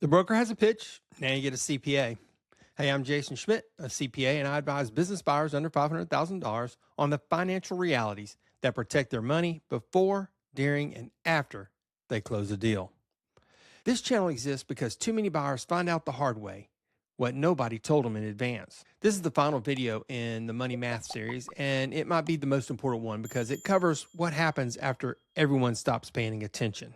The broker has a pitch. Now you get a CPA. Hey, I'm Jason Schmidt, a CPA, and I advise business buyers under $500,000 on the financial realities that protect their money before, during, and after they close a deal. This channel exists because too many buyers find out the hard way what nobody told them in advance. This is the final video in the Money Math series, and it might be the most important one because it covers what happens after everyone stops paying attention.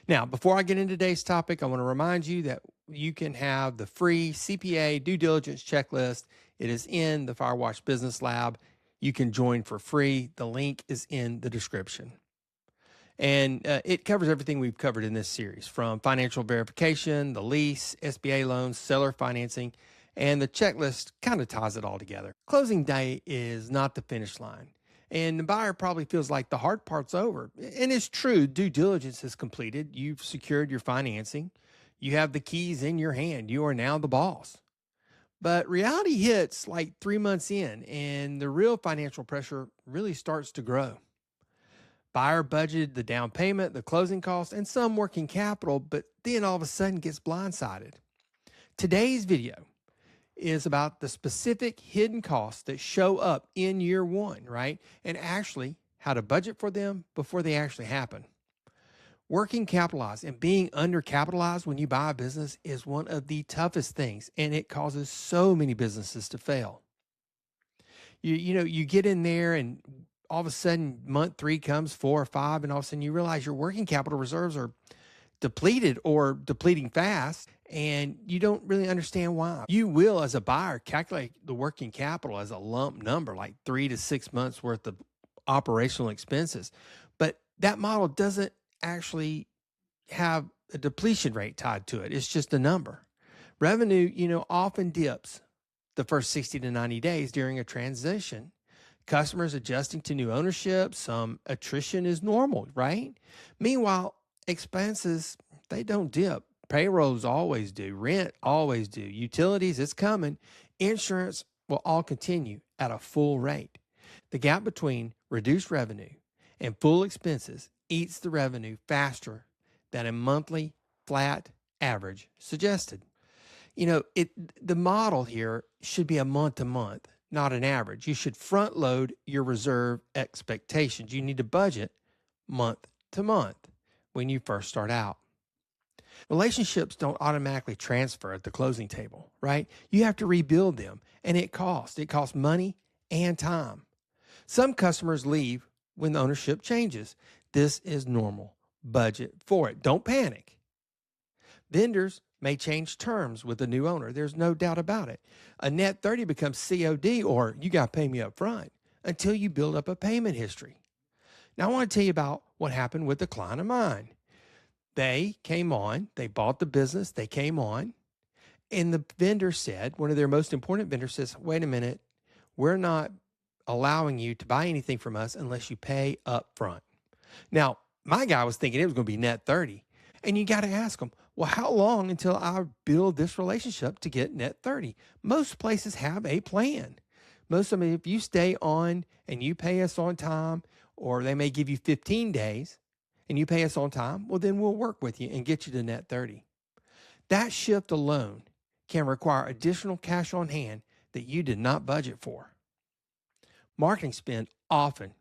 Now, before I get into today's topic, I want to remind you that you can have the free CPA due diligence checklist. It is in the Firewatch Business Lab. You can join for free. The link is in the description. And it covers everything we've covered in this series, from financial verification, the lease, SBA loans, seller financing, and the checklist kind of ties it all together. Closing day is not the finish line. And the buyer probably feels like the hard part's over. And it's true, due diligence is completed. You've secured your financing. You have the keys in your hand. You are now the boss. But reality hits like 3 months in, and the real financial pressure really starts to grow. Buyer budgeted the down payment, the closing costs, and some working capital, but then all of a sudden gets blindsided. Today's video is about the specific hidden costs that show up in year one, right? And actually how to budget for them before they actually happen. Working capitalized and being undercapitalized when you buy a business is one of the toughest things, and it causes so many businesses to fail. You get in there and all of a sudden month 3 comes, 4 or 5, and all of a sudden you realize your working capital reserves are depleted or depleting fast, and you don't really understand why. You will, as a buyer, calculate the working capital as a lump number, like 3 to 6 months worth of operational expenses. But that model doesn't actually have a depletion rate tied to it. It's just a number. Revenue, often dips the first 60 to 90 days during a transition. Customers adjusting to new ownership, some attrition is normal, right? Meanwhile, expenses, they don't dip. Payrolls always do. Rent always do. Utilities, it's coming. Insurance will all continue at a full rate. The gap between reduced revenue and full expenses eats the revenue faster than a monthly flat average suggested. The model here should be a month to month, not an average. You should front load your reserve expectations. You need to budget month to month when you first start out. Relationships don't automatically transfer at the closing table, right? You have to rebuild them, and it costs. It costs money and time. Some customers leave when the ownership changes. This is normal. Budget for it. Don't panic. Vendors may change terms with the new owner. There's no doubt about it. A net 30 becomes COD, or you got to pay me up front, until you build up a payment history. Now, I want to tell you about what happened with a client of mine. They came on, they bought the business, they came on, and the vendor said, one of their most important vendors says, wait a minute, we're not allowing you to buy anything from us unless you pay up front. Now, my guy was thinking it was going to be net 30. And you got to ask them, well, how long until I build this relationship to get net 30? Most places have a plan. Most of them, if you stay on and you pay us on time, or they may give you 15 days and you pay us on time, well, then we'll work with you and get you to net 30. That shift alone can require additional cash on hand that you did not budget for. Marketing spend often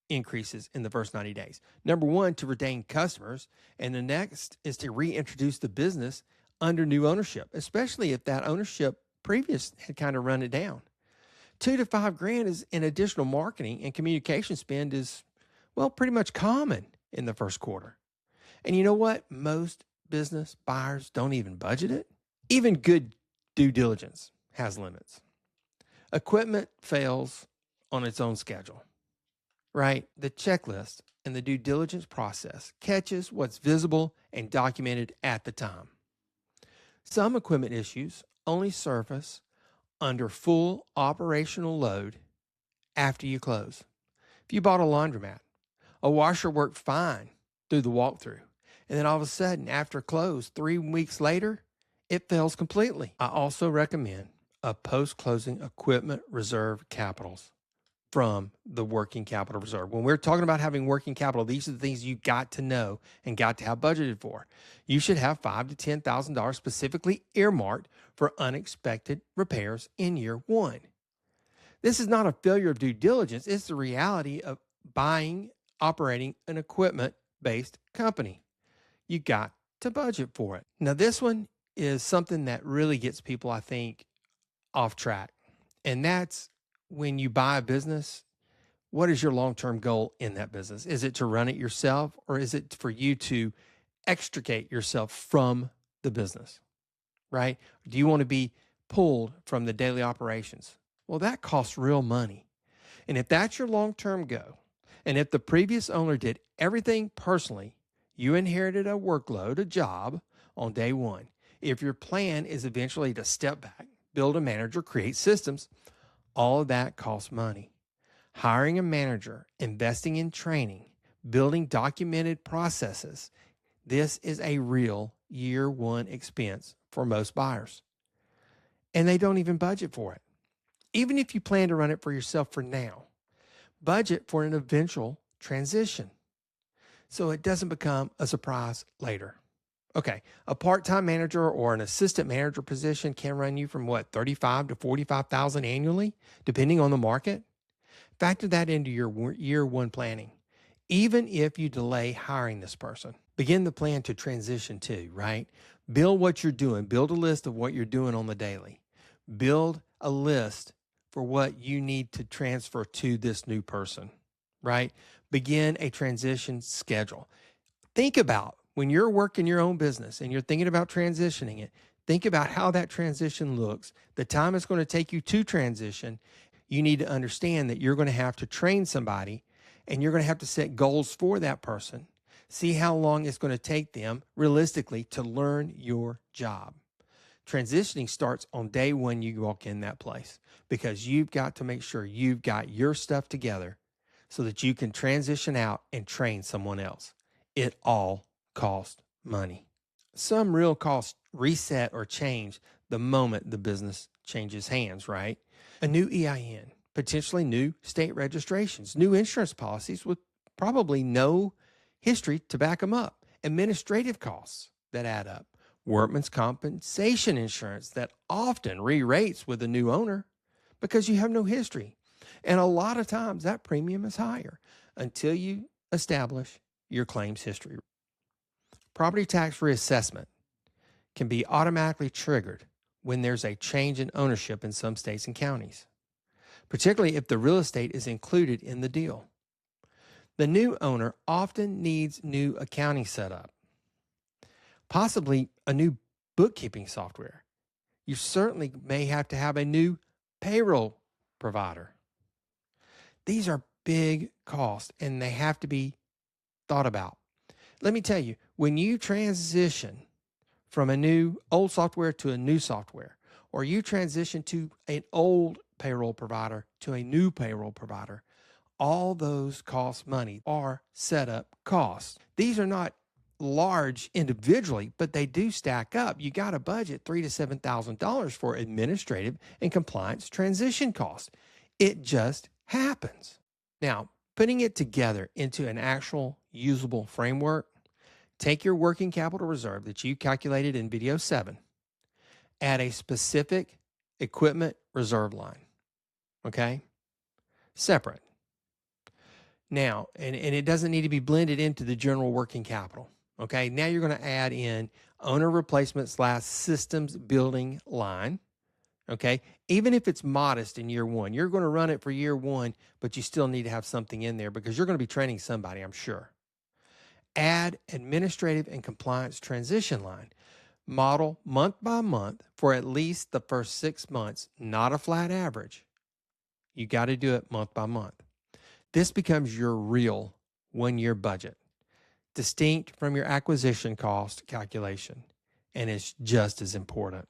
increases in the first 90 days. Number one, to retain customers, and the next is to reintroduce the business under new ownership, especially if that ownership previous had kind of run it down. $2 to $5 grand is an additional marketing and communication spend is, well, pretty much common in the first quarter. And you know what? Most business buyers don't even budget it. Even good due diligence has limits. Equipment fails on its own schedule. Right? The checklist and the due diligence process catches what's visible and documented at the time. Some equipment issues only surface under full operational load after you close. If you bought a laundromat, a washer worked fine through the walkthrough, and then all of a sudden, after close, 3 weeks later, it fails completely. I also recommend a post-closing equipment reserve capitals. from the working capital reserve. When we're talking about having working capital, these are the things you got to know and got to have budgeted for. You should have $5,000 to $10,000 specifically earmarked for unexpected repairs in year one. This is not a failure of due diligence. It's the reality of buying, operating an equipment-based company. You got to budget for it. Now, this one is something that really gets people, I think, off track. And that's when you buy a business, what is your long-term goal in that business? Is it to run it yourself, or is it for you to extricate yourself from the business, right? Do you want to be pulled from the daily operations? Well, that costs real money. And if that's your long-term goal, and if the previous owner did everything personally, you inherited a workload, a job on day one. If your plan is eventually to step back, build a manager, create systems, all of that costs money. Hiring a manager, investing in training, building documented processes, this is a real year one expense for most buyers. And they don't even budget for it. Even if you plan to run it for yourself for now, budget for an eventual transition so it doesn't become a surprise later. Okay, a part-time manager or an assistant manager position can run you from what, $35,000 to $45,000 annually, depending on the market. Factor that into your year one planning. Even if you delay hiring this person, begin the plan to transition to, right? Build what you're doing. Build a list of what you're doing on the daily. Build a list for what you need to transfer to this new person, right? Begin a transition schedule. Think about when you're working your own business and you're thinking about transitioning it, think about how that transition looks, the time it's going to take you to transition. You need to understand that you're going to have to train somebody and you're going to have to set goals for that person. See how long it's going to take them realistically to learn your job. Transitioning starts on day one you walk in that place because you've got to make sure you've got your stuff together so that you can transition out and train someone else. It all costs money. Some real costs reset or change the moment the business changes hands, right? A new EIN, potentially new state registrations, new insurance policies with probably no history to back them up, administrative costs that add up, workman's compensation insurance that often re-rates with a new owner because you have no history. And a lot of times that premium is higher until you establish your claims history. Property tax reassessment can be automatically triggered when there's a change in ownership in some states and counties, particularly if the real estate is included in the deal. The new owner often needs new accounting setup, possibly a new bookkeeping software. You certainly may have to have a new payroll provider. These are big costs and they have to be thought about. Let me tell you, when you transition from a new old software to a new software, or you transition to an old payroll provider to a new payroll provider, all those cost money are setup costs. These are not large individually, but they do stack up. You got to budget $3,000 to $7,000 for administrative and compliance transition costs. It just happens. Now, putting it together into an actual usable framework, take your working capital reserve that you calculated in video 7, add a specific equipment reserve line, okay? Separate. Now, and it doesn't need to be blended into the general working capital, okay? Now you're going to add in owner replacement / systems building line, okay? Even if it's modest in year one, you're going to run it for year one, but you still need to have something in there because you're going to be training somebody, I'm sure. Add administrative and compliance transition line. Model month by month for at least the first 6 months, not a flat average. You got to do it month by month. This becomes your real 1-year budget, distinct from your acquisition cost calculation, and it's just as important.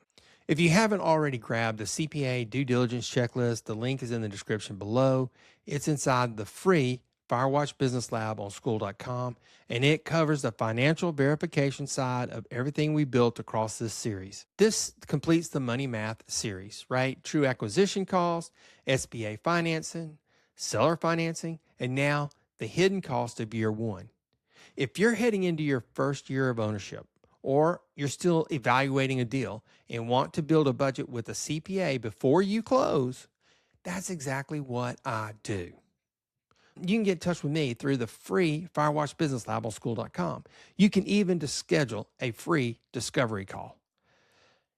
If you haven't already grabbed the CPA due diligence checklist, the link is in the description below. It's inside the free Firewatch Business Lab on school.com, and it covers the financial verification side of everything we built across this series. This completes the Money Math series, right? True acquisition cost, SBA financing, seller financing, and now the hidden cost of year one. If you're heading into your first year of ownership, or you're still evaluating a deal and want to build a budget with a CPA before you close, that's exactly what I do. You can get in touch with me through the free Firewatch Business Lab on school.com. You can even schedule a free discovery call.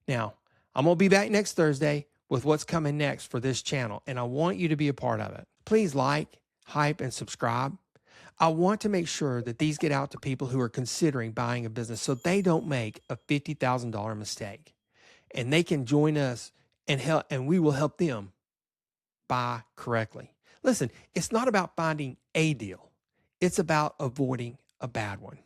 Now, I'm going to be back next Thursday with what's coming next for this channel, and I want you to be a part of it. Please like, hype, and subscribe. I want to make sure that these get out to people who are considering buying a business so they don't make a $50,000 mistake, and they can join us and help, and we will help them buy correctly. Listen, it's not about finding a deal. It's about avoiding a bad one.